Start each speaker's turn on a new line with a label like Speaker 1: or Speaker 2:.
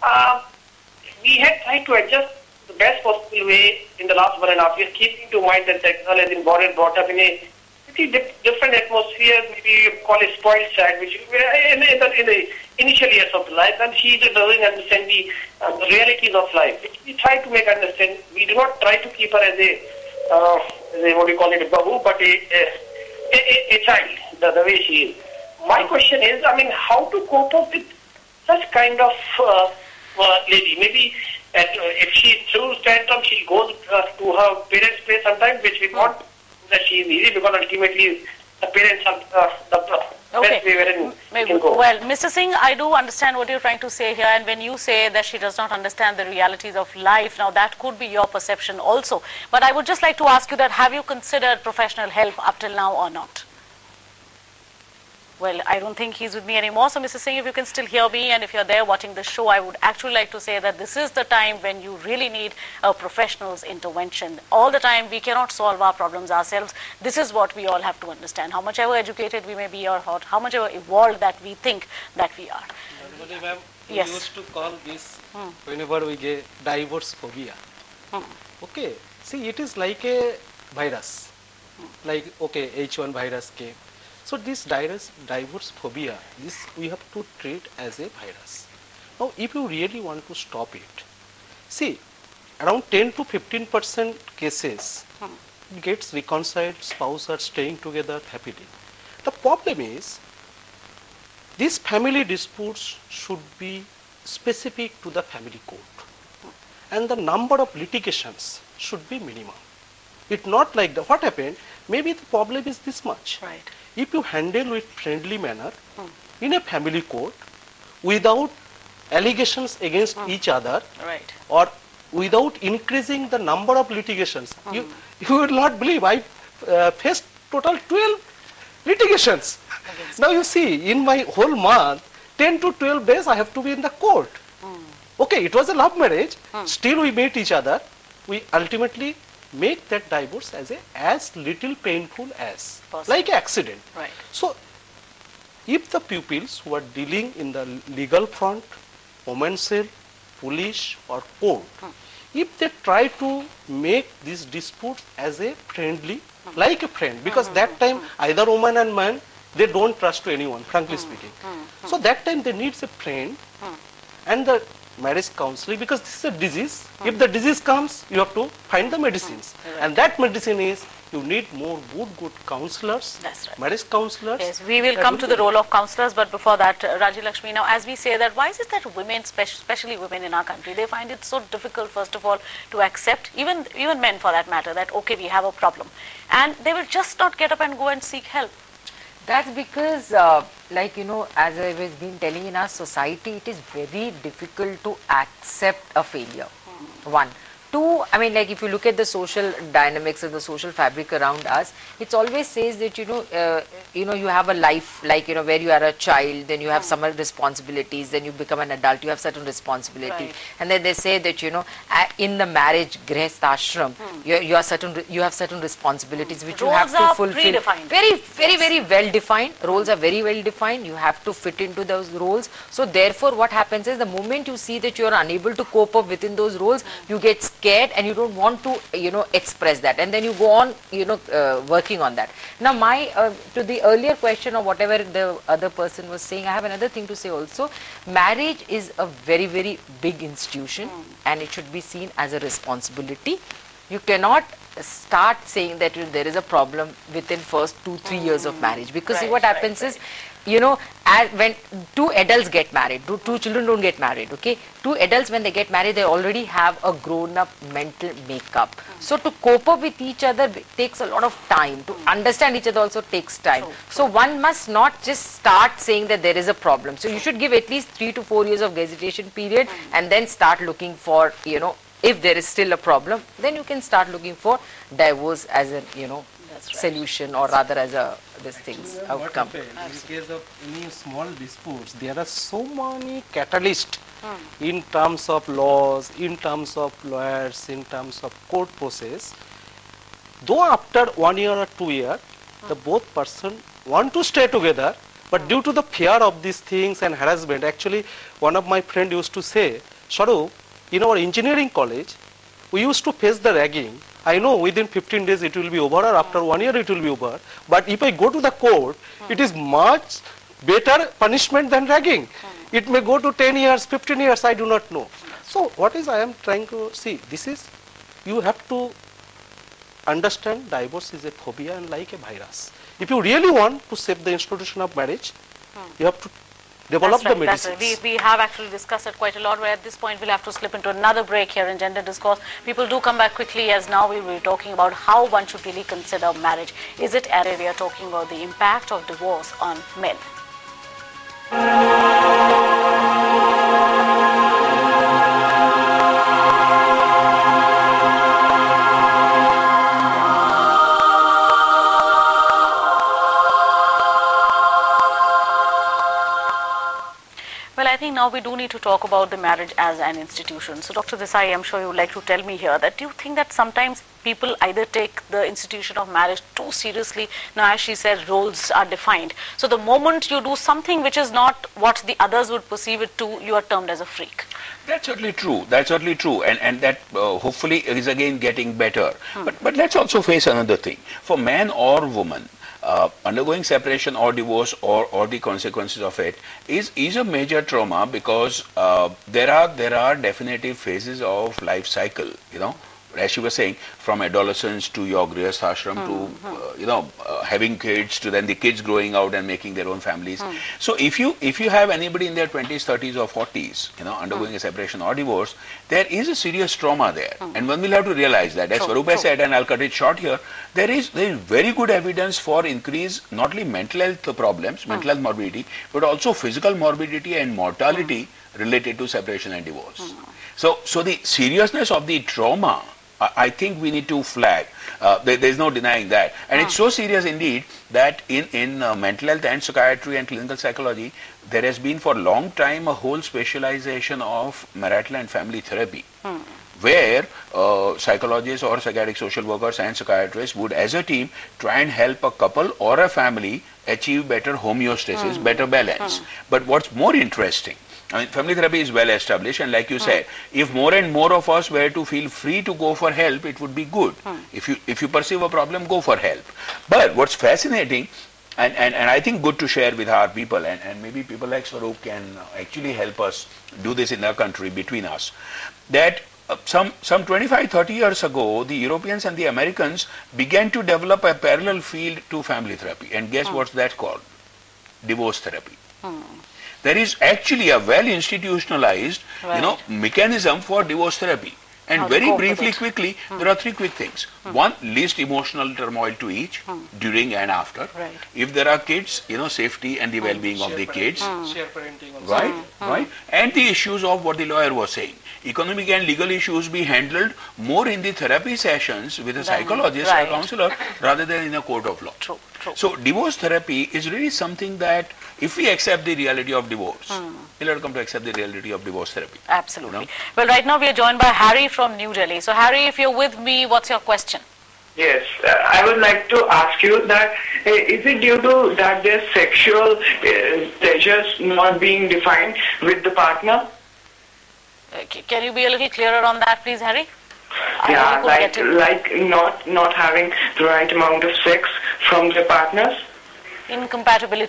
Speaker 1: Uh, we had tried to adjust the best possible way in the last 1.5 years, keeping to mind that the girl has been born and brought up in a pretty different atmosphere. Maybe you call it spoiled child, which in the initial years of life, and she doesn't understand the realities of life. Which we try to make understand. We do not try to keep her as a what do you call it, a babu, but a child, the way she is. My question is, I mean, how to cope up with such kind of lady? Maybe if she throws tantrum, she goes to her parents' place sometimes, which we want that she is easy, because ultimately the parents are the best way wherein we can go.
Speaker 2: Well, Mr. Singh, I do understand what you're trying to say here, and when you say that she does not understand the realities of life, now that could be your perception also. But I would just like to ask you that, have you considered professional help up till now or not? Well, I don't think he's with me anymore. So, Mr. Singh, if you can still hear me, and if you're there watching the show, I would actually like to say that this is the time when you really need a professional's intervention. All the time, we cannot solve our problems ourselves. This is what we all have to understand. How much ever educated we may be, or how much ever evolved that we think that we are.
Speaker 3: Normally, ma'am, we
Speaker 2: Yes.
Speaker 3: used to call this whenever we get divorce phobia. Okay, see, it is like a virus. Like, okay, H1 virus came. So this divorce phobia, this we have to treat as a virus. Now, if you really want to stop it, see, around 10 to 15% cases gets reconciled, spouse are staying together happily. The problem is, these family disputes should be specific to the family court, and the number of litigations should be minimum. It's not like the, what happened, maybe the problem is this much.
Speaker 2: Right.
Speaker 3: If you handle with friendly manner in a family court without allegations against each other,
Speaker 2: Right.
Speaker 3: or without increasing the number of litigations, you will not believe I faced total 12 litigations. Now you see, in my whole month, 10 to 12 days I have to be in the court. Okay, it was a love marriage, still we met each other, we ultimately make that divorce as little painful as
Speaker 2: possible.
Speaker 3: like accident.
Speaker 2: Right.
Speaker 3: So if the pupils who are dealing in the legal front, women's cell, police or court, if they try to make these disputes as a friendly, like a friend, because that time either woman and man, they don't trust to anyone, frankly speaking. So that time they need a friend and the marriage counseling, because this is a disease. If the disease comes, you have to find the medicines.
Speaker 2: Right.
Speaker 3: And that medicine is, you need more good counselors,
Speaker 2: That's right.
Speaker 3: marriage counselors.
Speaker 2: Yes, we will come to the role of counselors, but before that, Raji Lakshmi, now as we say that, why is it that women, especially women in our country, they find it so difficult, first of all, to accept, even men for that matter, that okay, we have a problem, and they will just not get up and go and seek help?
Speaker 4: That's because, like, you know, as I was been telling, in our society, it is very difficult to accept a failure. One. Two, I mean, like, if you look at the social dynamics and the social fabric around us, it always says that, you have a life, like, where you are a child, then you have some responsibilities, then you become an adult, you have certain responsibility.
Speaker 2: Right.
Speaker 4: And then they say that, in the marriage, grihast ashram, you have certain responsibilities which you have to fulfill.
Speaker 2: Roles are predefined.
Speaker 4: Very well defined. Roles are very well defined. You have to fit into those roles. So therefore, what happens is, the moment you see that you are unable to cope up within those roles, you get scared and you don't want to, express that, and then you go on, working on that. Now, to the earlier question or whatever the other person was saying, I have another thing to say also. Marriage is a very big institution, and it should be seen as a responsibility. You cannot start saying that there is a problem within first 2-3 years of marriage, because see what happens is, when two adults get married, two children don't get married, okay? Two adults, when they get married, they already have a grown-up mental makeup. So to cope up with each other takes a lot of time. To understand each other also takes time. So one must not just start saying that there is a problem. So you should give at least 3 to 4 years of gestation period, and then start looking for, if there is still a problem, then you can start looking for divorce as a, solution, or rather as a outcome.
Speaker 3: In case of any small disputes, there are so many catalysts in terms of laws, in terms of lawyers, in terms of court process. Though after 1 year or 2 years, the both person want to stay together, But due to the fear of these things and harassment, actually one of my friend used to say, Sharu, in our engineering college, we used to face the ragging. I know within 15 days it will be over, or after 1 year it will be over. But if I go to the court, it is much better punishment than ragging. It may go to 10 years, 15 years, I do not know. So what is I am trying to see, this is, you have to understand divorce is a phobia and like a virus. If you really want to save the institution of marriage, you have to develop the medicines.
Speaker 2: That's right. We have actually discussed it quite a lot, but at this point we'll have to slip into another break here in Gender Discourse. People do come back quickly, as now we will be talking about how one should really consider marriage. Is it area we are talking about the impact of divorce on men? Well, I think now we do need to talk about the marriage as an institution. So, Dr. Desai, I'm sure you would like to tell me here that do you think that sometimes people either take the institution of marriage too seriously? Now, as she said, roles are defined. So, the moment you do something which is not what the others would perceive it to, you are termed as a freak.
Speaker 5: That's certainly true. That's certainly true. And that hopefully is again getting better. But let's also face another thing. For man or woman, undergoing separation or divorce or the consequences of it is a major trauma, because there are definitive phases of life cycle, you know, as you were saying, from adolescence to your grihasthashram to having kids, to then the kids growing out and making their own families. So if you have anybody in their 20s, 30s or 40s, you know, undergoing a separation or divorce, there is a serious trauma there, and one will have to realize that. As Swarupa said, and I'll cut it short here, there is very good evidence for increase not only mental health problems, mental health morbidity, but also physical morbidity and mortality related to separation and divorce. So the seriousness of the trauma, I think we need to flag. There's no denying that. And it's so serious indeed that in mental health and psychiatry and clinical psychology, there has been for a long time a whole specialization of marital and family therapy, where psychologists or psychiatric social workers and psychiatrists would as a team try and help a couple or a family achieve better homeostasis, better balance. But what's more interesting, I mean, family therapy is well established, and like you said, if more and more of us were to feel free to go for help, it would be good. If you perceive a problem, go for help. But what's fascinating, and I think good to share with our people, and maybe people like Swarup can actually help us do this in our country between us, that some 25-30 years ago, the Europeans and the Americans began to develop a parallel field to family therapy. And guess what's that called? Divorce therapy. There is actually a well institutionalized, mechanism for divorce therapy. And very briefly, quickly, there are three quick things. One, least emotional turmoil to each during and after. If there are kids, safety and the well-being of the kids.
Speaker 3: Share parenting also.
Speaker 5: Right. And the issues of what the lawyer was saying. Economic and legal issues be handled more in the therapy sessions with a psychologist or a counselor rather than in a court of law.
Speaker 2: True.
Speaker 5: So divorce therapy is really something that, if we accept the reality of divorce, we'll have to come to accept the reality of divorce therapy.
Speaker 2: Absolutely. Well, right now we are joined by Harry from New Delhi. So Harry, if you're with me, what's your question?
Speaker 6: Yes, I would like to ask you that is it due to that their sexual pleasures not being defined with the partner?
Speaker 2: Can you be a little clearer on that, please, Harry?
Speaker 6: Yeah, like not having the right amount of sex from their partners.
Speaker 2: Incompatibility.